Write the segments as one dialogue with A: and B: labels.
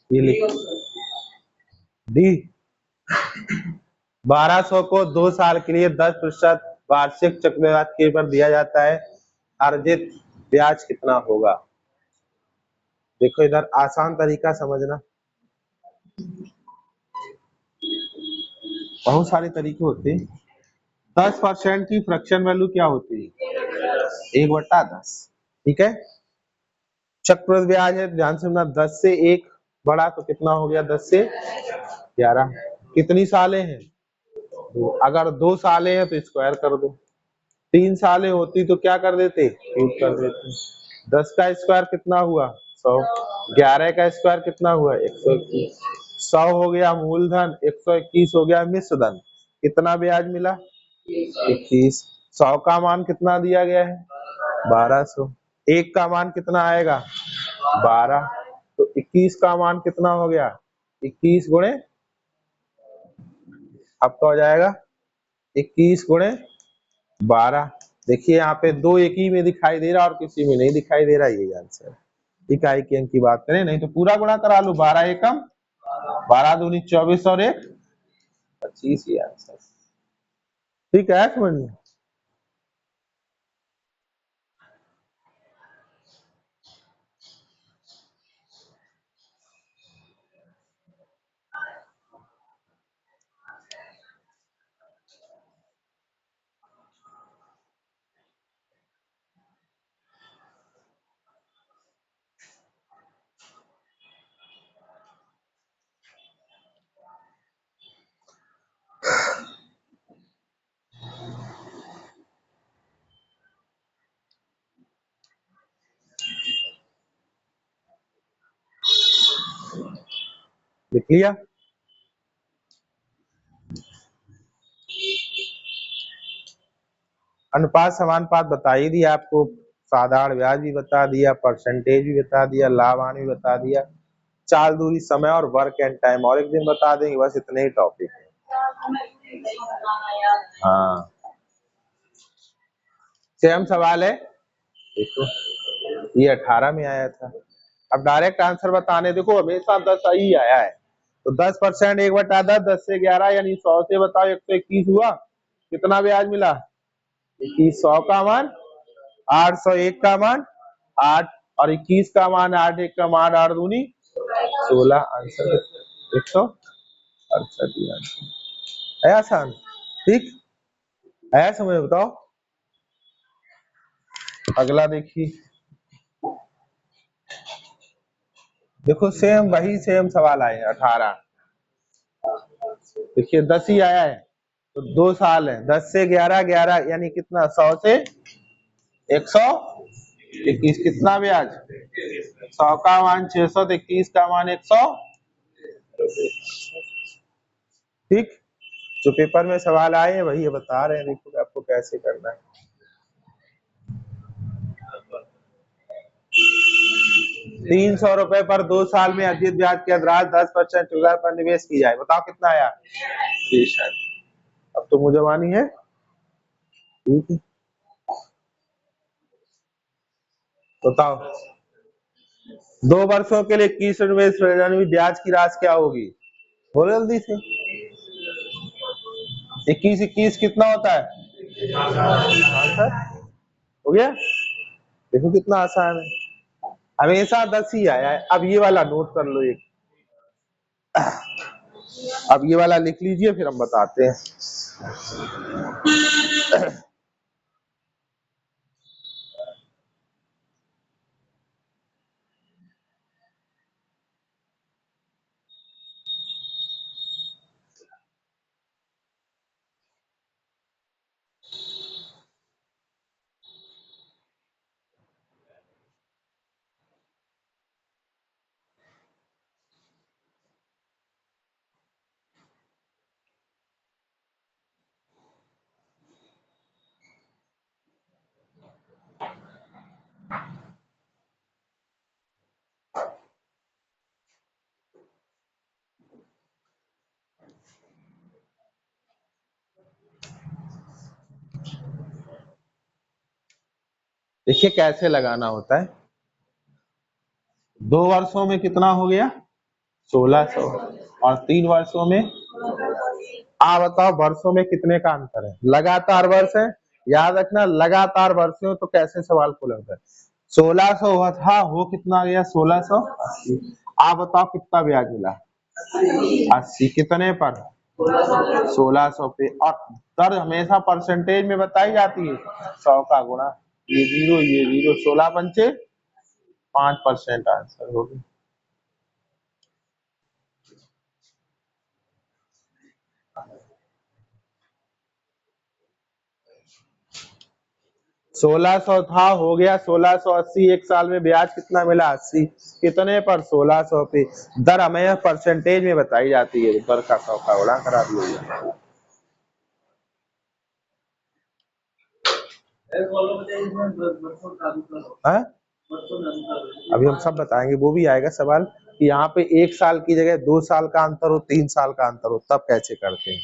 A: ये लिख डी 1200 को 2 साल के लिए 10% वार्षिक चक्रवृद्धि पर दिया जाता है, अर्जित ब्याज कितना होगा? देखो इधर आसान तरीका समझना, बहुत सारे तरीके होते हैं। 10% की फ्रैक्शन वैल्यू क्या होती है? 1/10। ठीक है, चक्रवृद्धि ब्याज है, ध्यान से सुनना, 10 से 1 बढ़ा तो कितना हो गया? 10 से 11। कितनी सालें हैं? अगर 2 सालें हैं तो स्क्वायर कर दो, 3 सालें होती तो क्या कर देते? क्यूब कर देते। 10 का स्क्वायर कितना हुआ? 100। 11 का स्क्वायर कितना हुआ? 121। 100 हो गया मूलधन, 121 हो गया मिश्र धन। कितना ब्याज मिला? 21। 100 का मान कितना दिया गया है? 1200। 1 का मान कितना आएगा? 12। तो 21 का मान कितना हो गया? 21 गुणे, अब तो हो जाएगा 21 गुणे 12। देखिए यहाँ पे 2 एक ही में दिखाई दे रहा और किसी में नहीं दिखाई दे रहा, यही आंसर। इकाई के अंक की बात करें, नहीं तो पूरा गुणा करा लो, 12 एकम 12 दूनी 24 और 1 25, ये आंसर। ठीक है, समझ में? लिख लिया? अनुपात समानुपात बता ही दिया आपको, साधारण ब्याज भी बता दिया, परसेंटेज भी बता दिया, लाभांश भी बता दिया, चाल दूरी, समय और वर्क एंड टाइम और एक दिन बता देंगे, बस इतने ही टॉपिक है। हाँ, सेम सवाल है, देखो ये 18 में आया था। अब डायरेक्ट आंसर बताने, देखो हमेशा 10 ही आया है, तो 10% 1/10, 10 से 11 यानी 100 से बताओ 121 हुआ, कितना ब्याज मिला? 21। 100 का मान 8, 101 का मान 8 और 21 का मान 8, 1 का मान 8 दूनी 16, आंसर 168 है। आसान? ठीक है, समझ बताओ। अगला देखिए, देखो सेम वही सेम सवाल आए 18। देखिए 10 ही आया है तो 2 साल है, 10 से 11, 11 यानी कितना? 100 से 121, कितना ब्याज? 100 का मान 600, 21 का मान 100। ठीक, जो पेपर में सवाल आए हैं वही बता रहे हैं, देखो आपको कैसे करना है। 300 रुपए पर 2 साल में अर्जित ब्याज की दर 10% चक्रवृद्धि पर निवेश की जाए, बताओ कितना आया? 30। अब तो मुझे मानी है। ठीक है, बताओ 2 वर्षों के लिए 21 निवेश ब्याज की राशि क्या होगी? बोलो जल्दी से। 21 21 कितना होता है? आंसर हो गया। देखो कितना आसान है, हमेशा 10 ही आया है। अब ये वाला नोट कर लो एक, अब ये वाला लिख लीजिए फिर हम बताते हैं। देखिए कैसे लगाना होता है, 2 वर्षों में कितना हो गया 1600 और 3 वर्षों में आप बताओ वर्षों में कितने का अंतर है। लगातार वर्ष है, याद रखना लगातार वर्ष हो तो कैसे सवाल को लगता है। 1600 हुआ था, हो कितना गया 1680। आप बताओ कितना ब्याज मिला 80 कितने पर 1600 पे। और दर हमेशा परसेंटेज में बताई जाती है 100 का गुणा ये जीरो 16 पंचे 5% आंसर हो गया। सोलह सौ था, हो गया 1680। एक साल में ब्याज कितना मिला 80 कितने पर 1600 पे। दर हमें परसेंटेज में बताई जाती है, दर का 100 का गुणा करा दिया। अभी हम सब बताएंगे, वो भी आएगा सवाल कि यहाँ पे 1 साल की जगह 2 साल का अंतर हो 3 साल का अंतर हो तब कैसे करते हैं।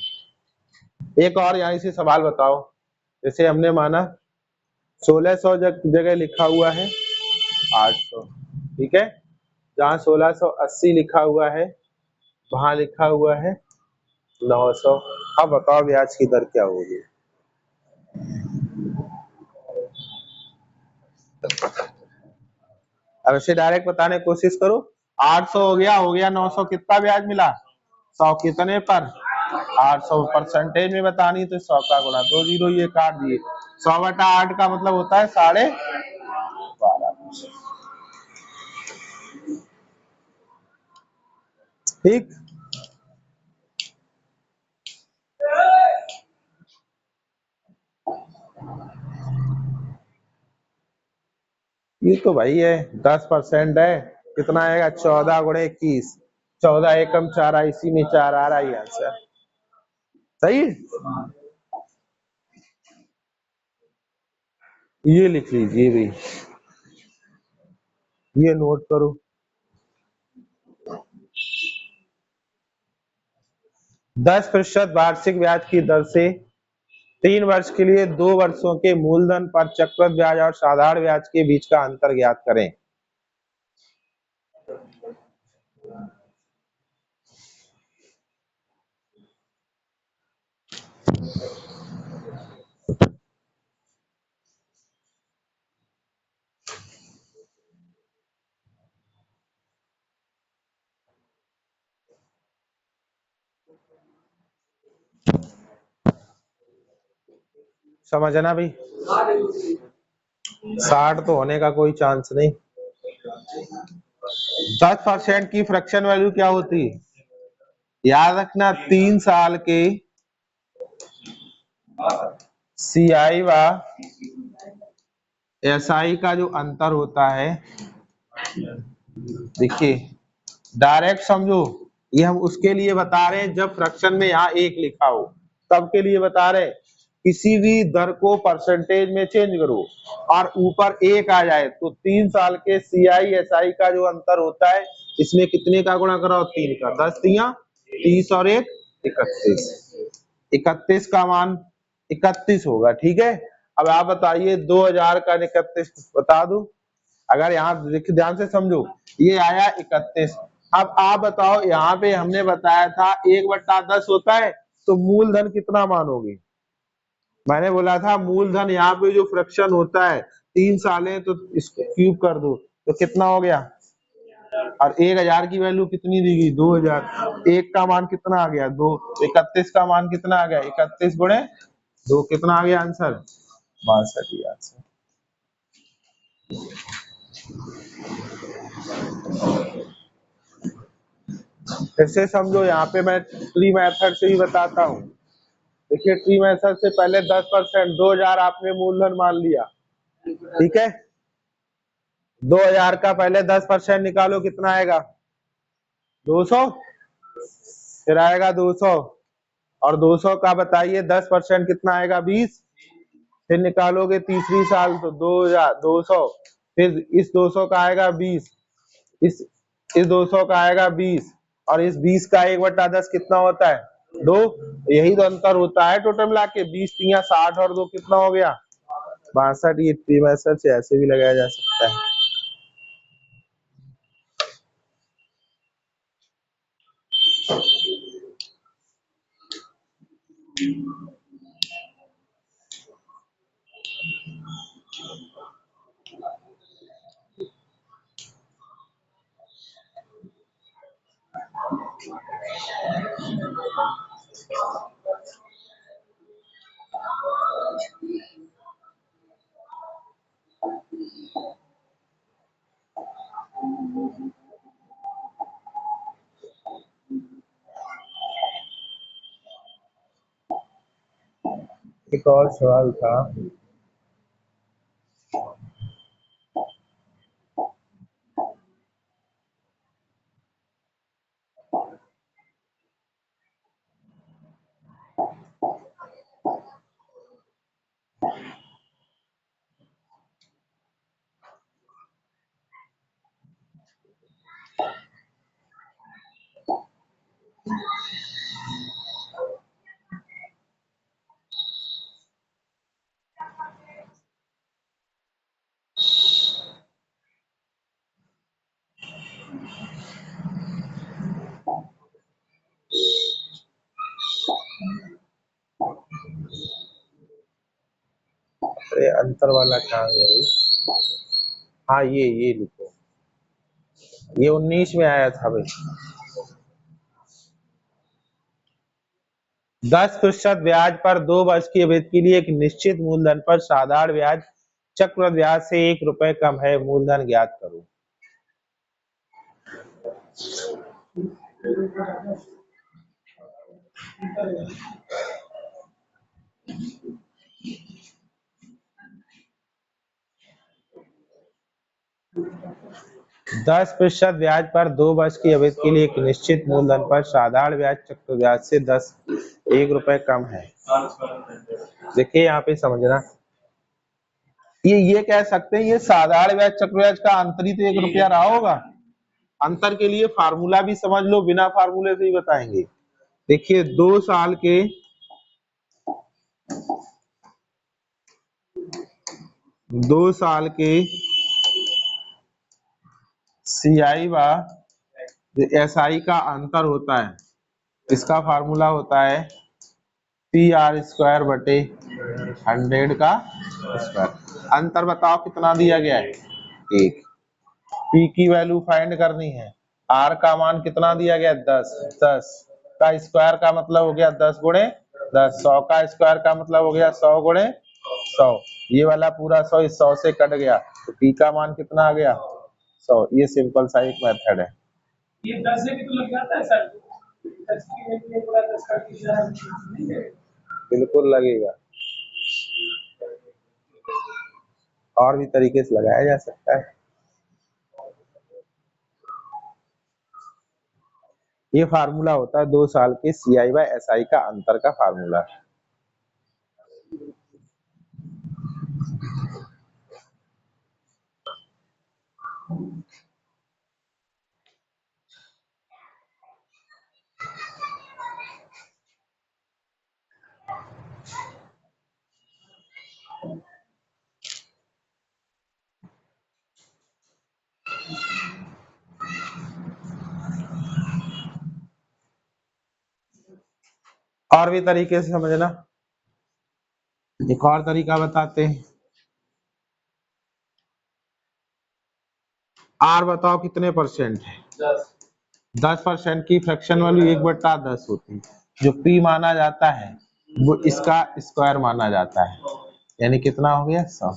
A: एक और यहाँ से सवाल बताओ, जैसे हमने माना 1600 जगह लिखा हुआ है 800, ठीक है। जहाँ 1680 लिखा हुआ है वहां लिखा हुआ है 900। अब बताओ ब्याज की दर क्या होगी। अब इसे डायरेक्ट बताने की कोशिश करो। 800 हो गया 900 कितना ब्याज मिला 100 कितने पर 800। परसेंटेज में बतानी तो 100 का गुणा 2 जीरो ये काट दिए। 100/8 का मतलब होता है 12.5। ठीक, ये तो भाई है 10% है, कितना आएगा 14 गुणे 21, 14 एकम 4 इसी में 4 आ रहा है आंसर। सही है, ये लिख लीजिए भाई, ये नोट करो। 10% वार्षिक ब्याज की दर से 3 वर्ष के लिए 2 वर्षों के मूलधन पर चक्रवृद्धि ब्याज और साधारण ब्याज के बीच का अंतर ज्ञात करें। समझना भाई, 60 तो होने का कोई चांस नहीं। 10% की फ्रैक्शन वैल्यू क्या होती है, याद रखना 3 साल के CI व SI का जो अंतर होता है, देखिए डायरेक्ट समझो, ये हम उसके लिए बता रहे हैं जब फ्रैक्शन में यहाँ 1 लिखा हो तब के लिए बता रहे हैं। किसी भी दर को परसेंटेज में चेंज करो और ऊपर 1 आ जाए तो 3 साल के CI SI का जो अंतर होता है इसमें कितने का गुणा कराओ 3 का, 10 तिया 30 और 1 31, 31 का मान 31 होगा, ठीक है। अब आप बताइए 2000 का 31 बता दो, अगर यहाँ ध्यान से समझो ये आया 31। अब आप बताओ यहाँ पे हमने बताया था 1/10 होता है तो मूलधन कितना मानोगे। मैंने बोला था मूलधन यहाँ पे जो फ्रैक्शन होता है 3 साल है तो इसको क्यूब कर दो तो कितना हो गया, और 1000 की वैल्यू कितनी दी गई 2000, 1 का मान कितना आ गया 2, 31 का मान कितना आ गया 31 गुणे 2 कितना आ गया आंसर 62 आंसर। फिर से समझो, यहाँ पे मैं ट्री मेथड से ही बताता हूँ। देखिए ट्री मेथड से पहले 10% 2000 आपने मूलधन मान लिया, ठीक है। 2000 का पहले 10% निकालो कितना आएगा 200, फिर आएगा 200 और 200 का बताइए 10% कितना आएगा 20, फिर निकालोगे तीसरी साल तो 200, फिर इस 200 का आएगा 20, इस 200 का आएगा 20 और इस 20 का 1/10 कितना होता है 2। यही तो अंतर होता है टोटल मिला के 20 तिया 60 और 2 कितना हो गया 62। ये ट्री मेथड से ऐसे भी लगाया जा सकता है। एक और सवाल था, अरे अंतर वाला कहाँ है भाई? हाँ ये लिखो, ये 19 में आया था भाई। 10% ब्याज पर 2 वर्ष की अवधि के लिए एक निश्चित मूलधन पर साधारण ब्याज चक्रवृद्धि ब्याज से 1 रुपए कम है, मूलधन ज्ञात करो। दस प्रतिशत ब्याज पर 2 वर्ष की अवधि के लिए एक निश्चित मूलधन पर साधारण ब्याज चक्रवृद्धि ब्याज से 1 रुपए कम है। देखिए यहाँ पे समझना, ये कह सकते हैं, ये साधारण ब्याज चक्रवृद्धि ब्याज का अंतर ही तो 1 रुपया रहा होगा। अंतर के लिए फार्मूला भी समझ लो, बिना फार्मूले से ही बताएंगे। देखिए 2 साल के CI व SI का अंतर होता है, इसका फार्मूला होता है PR² बटे 100 का स्क्वायर। अंतर बताओ कितना दिया गया है? 1। P की वैल्यू फाइंड करनी है, R का मान कितना दिया गया? 10। 10 का स्क्वायर का मतलब हो गया 10 गुणे 10। 100 का स्क्वायर का मतलब हो गया 100 गुणे 100। ये वाला पूरा 100 इस 100 से कट गया, तो P का मान कितना आ गया? 100। ये सिंपल सा एक मेथड है। ये 10 से भी तो लग जाता है सर, 10 की वैल्यू पूरा 10 का बिल्कुल लगेगा, और भी तरीके से लगाया जा सकता है। ये फार्मूला होता है 2 साल के CI व SI का अंतर का फार्मूला। और भी तरीके से समझना, एक और तरीका बताते हैं। R बताओ कितने परसेंट है? 10% की फ्रैक्शन वैल्यू 1/10 होती है। जो P माना जाता है वो इसका स्क्वायर माना जाता है, यानी कितना हो गया? 100।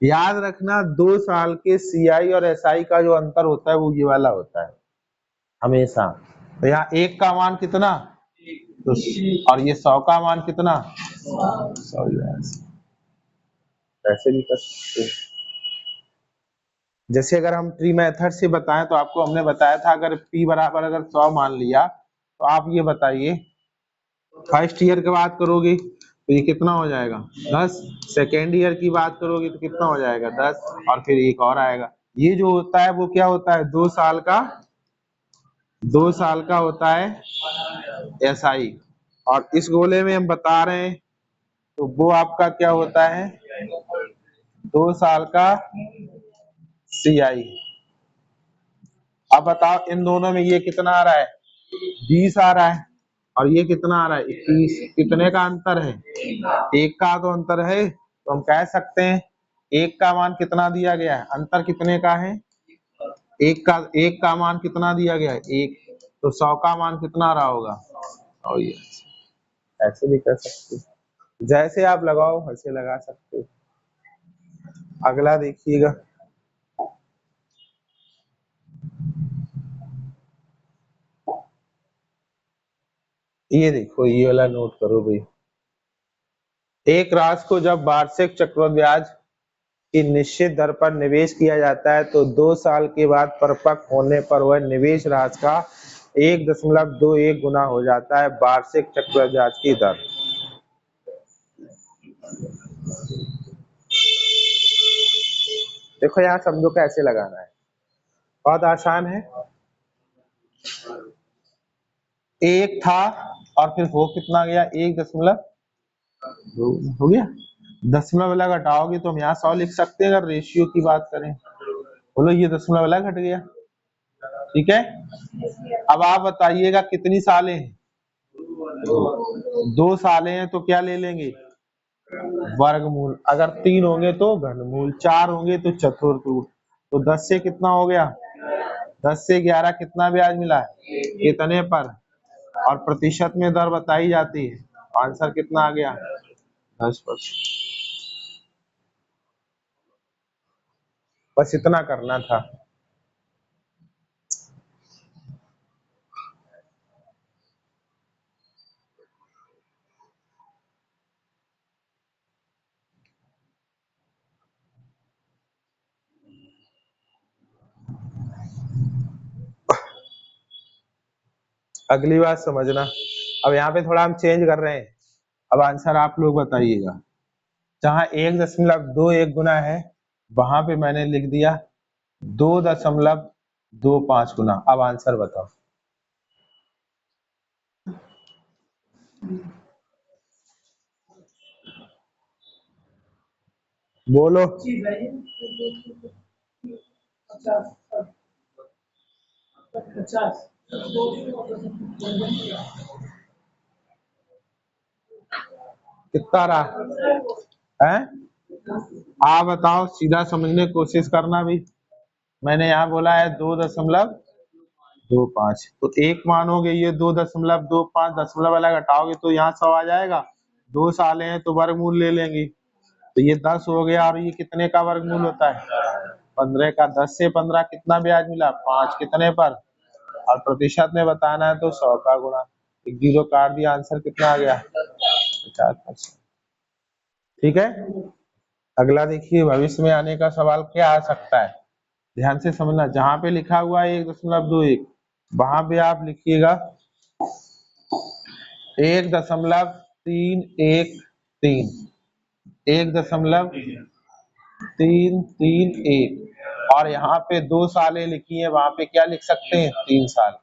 A: याद रखना 2 साल के CI और SI का जो अंतर होता है वो ये वाला होता है हमेशा। तो यहाँ 1 का मान कितना? तो और ये 100 का मान कितना? 100। ऐसे भी कर सकते हैं। जैसे अगर हम ट्री मेथड से बताएं तो आपको हमने बताया था, अगर P बराबर अगर 100 मान लिया तो आप ये बताइए फर्स्ट ईयर की बात करोगे तो ये कितना हो जाएगा? 10। सेकेंड ईयर की बात करोगे तो कितना हो जाएगा? 10। और फिर एक और आएगा। ये जो होता है वो क्या होता है? 2 साल का होता है SI, और इस गोले में हम बता रहे हैं तो वो आपका क्या होता है? 2 साल का CI। अब बताओ इन दोनों में ये कितना आ रहा है? 20 आ रहा है, और ये कितना आ रहा है? 21। कितने का अंतर है? 1 का तो अंतर है। तो हम कह सकते हैं एक का मान कितना दिया गया है, अंतर कितने का है, एक का मान कितना दिया गया है, एक, तो 100 का मान कितना रहा होगा, और ये ऐसे भी कर सकते हो, जैसे आप लगाओ वैसे लगा सकते हो। अगला देखिएगा, ये देखो, ये वाला नोट करो भाई। एक राशि को जब वार्षिक चक्रवृद्धि ब्याज की निश्चित दर पर निवेश किया जाता है तो 2 साल के बाद परिपक्व होने पर वह निवेश राशि का 1.21 गुना हो जाता है वार्षिक चक्रवृद्धि ब्याज की दर। देखो यहाँ समझो कैसे लगाना है, बहुत आसान है। एक था और फिर हो कितना गया, 1.2 हो गया, दशमलव वाला घटाओगे तो हम यहाँ 100 लिख सकते हैं अगर रेशियो की बात करें। बोलो ये दशमलव वाला घट गया, ठीक है। अब आप बताइएगा कितनी सालें हैं, 2 सालें हैं तो क्या ले लेंगे, वर्गमूल, अगर 3 होंगे तो घनमूल, 4 होंगे तो चतुर्थमूल। तो 10 से कितना हो गया, 10 से 11 कितना ब्याज मिला है, कितने पर, और प्रतिशत में दर बताई जाती है, आंसर कितना आ गया, 10%। बस इतना करना था। अगली बात समझना, अब यहाँ पे थोड़ा हम चेंज कर रहे हैं। अब आंसर आप लोग बताइएगा, जहां 1.21 गुना है वहां पे मैंने लिख दिया 2.25 गुना। अब आंसर बताओ, बोलो। कितना रहा है, आप बताओ, सीधा समझने की कोशिश करना भी। मैंने यहाँ बोला है 2.25, तो एक मानोगे ये 2.25, दशमलव वाला घटाओगे तो यहाँ 100 आ जाएगा। 2 सालें हैं तो वर्गमूल ले लेंगे, तो ये 10 हो गया, और ये कितने का वर्गमूल होता है, 15 का। 10 से 15 कितना ब्याज मिला, 5, कितने पर, और प्रतिशत में बताना है तो 100 का गुणा, 0 काट दिया, आंसर कितना आ गया, 50%। ठीक है। अगला देखिए, भविष्य में आने का सवाल क्या आ सकता है, ध्यान से समझना। जहां पे लिखा हुआ है 1.21 वहां पे आप लिखिएगा 1.313, 1.331, और यहाँ पे 2 सालें लिखी है, वहां पे क्या लिख सकते हैं, 3 साल।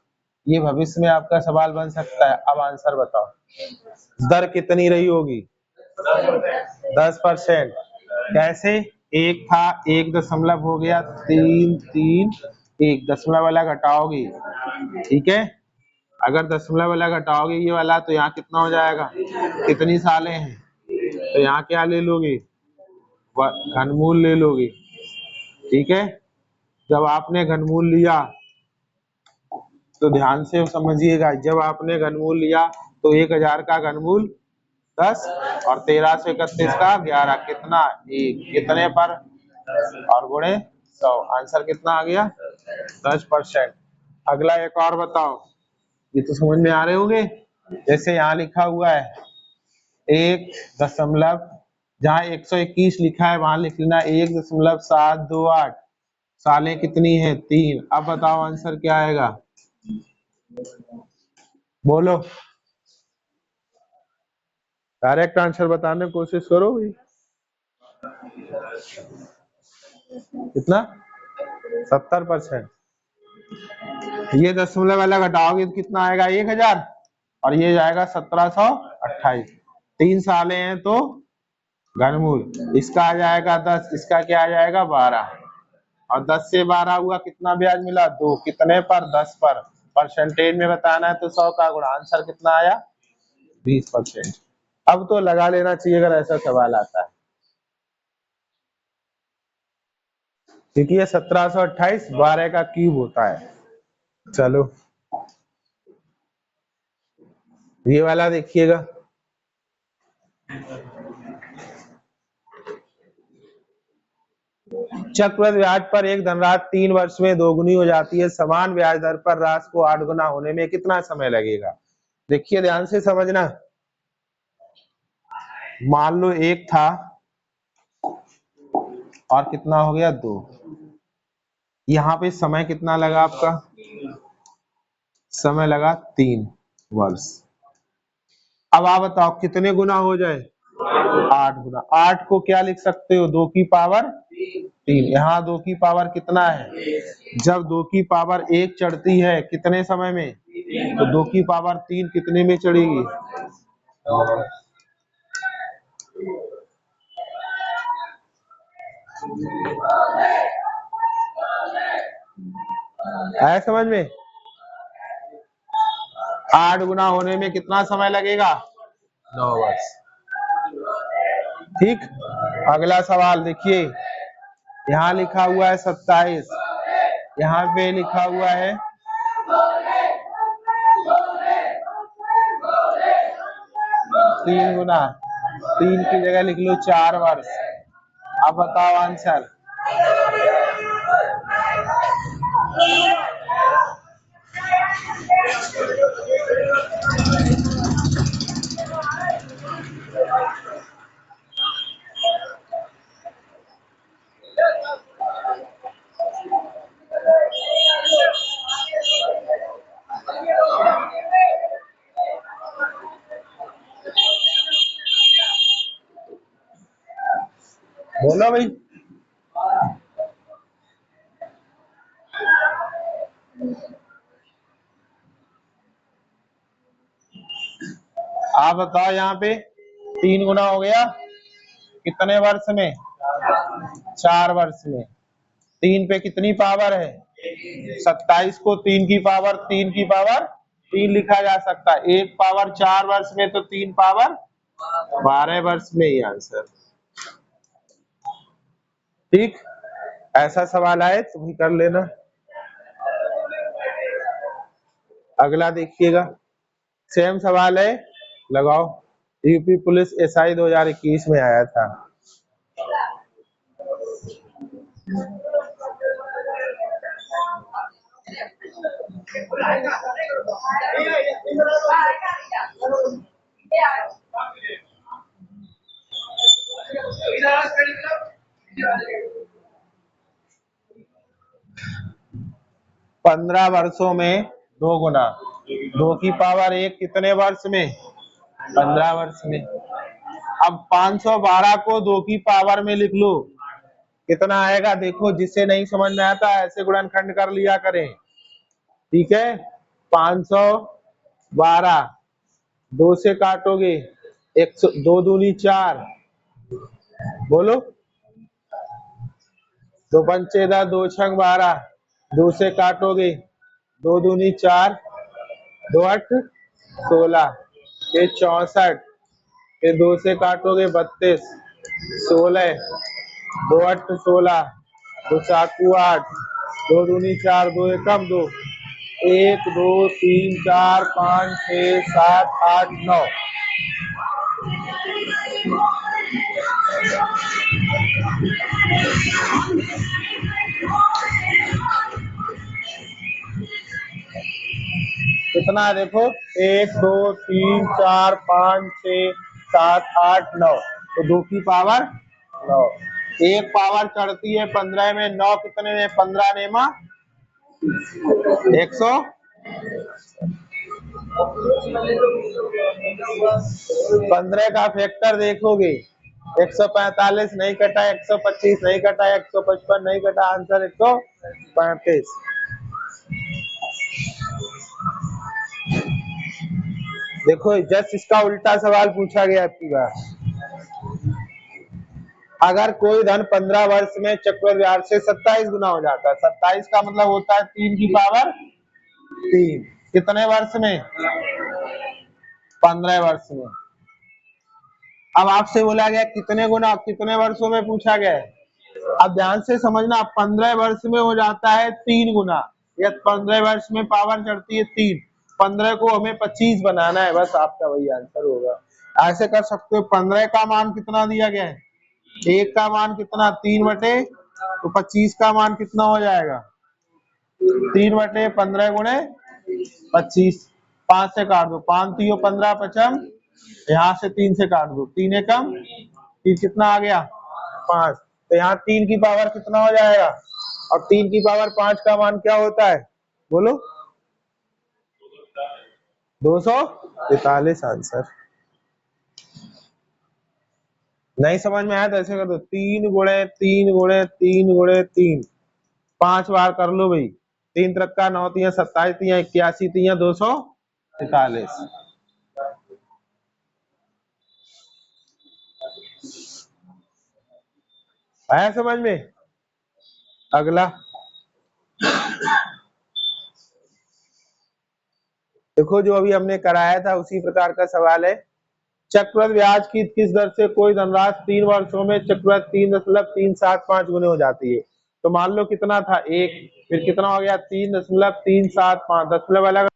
A: ये भविष्य में आपका सवाल बन सकता है। अब आंसर बताओ, दर कितनी रही होगी, 10%। कैसे, एक था, 1 हो गया, 331, दशमलव वाला घटाओगे, ठीक है। अगर दशमलव वाला घटाओगे ये वाला तो यहाँ कितना हो जाएगा, कितनी सालें हैं, तो यहाँ क्या ले लोगे, घनमूल ले लोगे, ठीक है। जब आपने घनमूल लिया तो ध्यान से समझिएगा, जब आपने घनमूल लिया तो 1000 का घनमूल 10 और 1331 का 11, कितना, 1, कितने पर, और गुणे 100, आंसर कितना आ गया, 10%। अगला एक और बताओ, ये तो समझ में आ रहे होंगे। जैसे यहाँ लिखा हुआ है 1 जहाँ 121 लिखा है वहां लिख लेना 1.728, सालें कितनी है, 3। अब बताओ आंसर क्या आएगा, बोलो, डायरेक्ट आंसर बताने की कोशिश करो भाई। कितना, 70%। ये दशमलव वाला घटाओगे तो कितना आएगा, 1000, और ये जाएगा 1728। 3 सालें हैं तो घनमूल, इसका आ जाएगा 10, इसका क्या आ जाएगा 12, और 10 से 12 हुआ, कितना ब्याज मिला, 2, कितने पर, 10 पर, परसेंटेज में बताना है तो 100 का गुणा, आंसर कितना आया, 20%। अब तो लगा लेना चाहिए अगर ऐसा सवाल आता है। क्योंकि ये 1728 12 का क्यूब होता है। चलो ये वाला देखिएगा, चक्रवृद्धि ब्याज पर एक धनराशि 3 वर्ष में दोगुनी हो जाती है, समान ब्याज दर पर राशि को 8 गुना होने में कितना समय लगेगा? देखिए ध्यान से समझना। मान लो एक था और कितना हो गया 2, यहाँ पे समय कितना लगा आपका? समय लगा 3 वर्ष। अब आप बताओ कितने गुना हो जाए? 8 गुना। 8 को क्या लिख सकते हो? 2 की पावर 3। यहाँ 2 की पावर कितना है? जब 2 की पावर 1 चढ़ती है कितने समय में, तो 2 की पावर 3 कितने में चढ़ेगी? आया समझ में? 8 गुना होने में कितना समय लगेगा? 9 वर्ष। ठीक। अगला सवाल देखिए, यहाँ लिखा हुआ है 27, यहाँ पे लिखा हुआ है 3 गुना। 3 की जगह लिख लो 4 वर्ष। अब बताओ आंसर। बोलो भाई। आप बताओ, यहाँ पे 3 गुना हो गया कितने वर्ष में? 4 वर्ष में। 3 पे कितनी पावर है? 27 को 3 की पावर 3 लिखा जा सकता है। 1 पावर 4 वर्ष में, तो 3 पावर 12 वर्ष में ही आंसर। ठीक। ऐसा सवाल आए तुम कर लेना। अगला देखिएगा, सेम सवाल है, लगाओ। यूपी पुलिस एसआई 2021 में आया था। पंद्रह वर्षों में 2 गुना। 2 की पावर 1 कितने वर्ष में? 15 वर्ष में। अब 512 को 2 की पावर में लिख लो, कितना आएगा? देखो, जिसे नहीं समझ में आता ऐसे गुणनखंड कर लिया करें। ठीक है। 512 2 से काटोगे 100, 2 दूनी 4, बोलो। 2 पंचे 10, 2 छंग 12, 2 से काटोगे 2 दूनी 4, 2 8 16, ये 64, फिर 2 से काटोगे 32, 16, 2 8 16, 2 7 8, 2 दूनी 4, 2 एकम 2, 1 2 3 4 5 6 7 8 9। कितना है देखो, 1 2 3 4 5 6 7 8 9, तो 2 की पावर 9। 1 पावर चढ़ती है 15 में, 9 कितने में? 15 नेमा 100। 15 का फैक्टर देखोगे, 145 नहीं कटा, 125 नहीं कटा, 155 नहीं कटा, आंसर 135। देखो जस्ट इसका उल्टा सवाल पूछा गया आपकी बार। अगर कोई धन 15 वर्ष में चक्रवृद्धि ब्याज से 27 गुना हो जाता है, 27 का मतलब होता है 3 की पावर 3, कितने वर्ष में? 15 वर्ष में। अब आपसे बोला गया कितने गुना, कितने वर्षों में पूछा गया है? अब ध्यान से समझना, 15 वर्ष में हो जाता है 3 गुना, या 15 वर्ष में पावर चढ़ती है 3, 15 को हमें 25 बनाना है, बस आपका वही आंसर होगा। ऐसे कर सकते हो, 15 का मान कितना दिया गया है, 1 का मान कितना 3 बटे, तो 25 का मान कितना हो जाएगा 3 बटे 15 गुणे 25, 5 से काट दो, 5 3 15 पचम, यहाँ से 3 से काट दो, 3 एकम 3, कितना आ गया 5, तो यहाँ 3 की पावर कितना हो जाएगा, और 3 की पावर 5 का मान क्या होता है, बोलो 243 आंसर। नहीं समझ में आया तो ऐसे कर दो, 3 गुणे 3 गुणे 3 गुणे 3, 5 बार कर लो भाई, 3 3 9 3 27 3 81 3 243। आया समझ में। अगला देखो, जो अभी हमने कराया था उसी प्रकार का सवाल है। चक्रवृद्धि ब्याज की किस दर से कोई धनराशि 3 वर्षों में चक्रवृद्धि 3.375 गुने हो जाती है। तो मान लो कितना था 1, फिर कितना हो गया 3.375, दशमलव अलग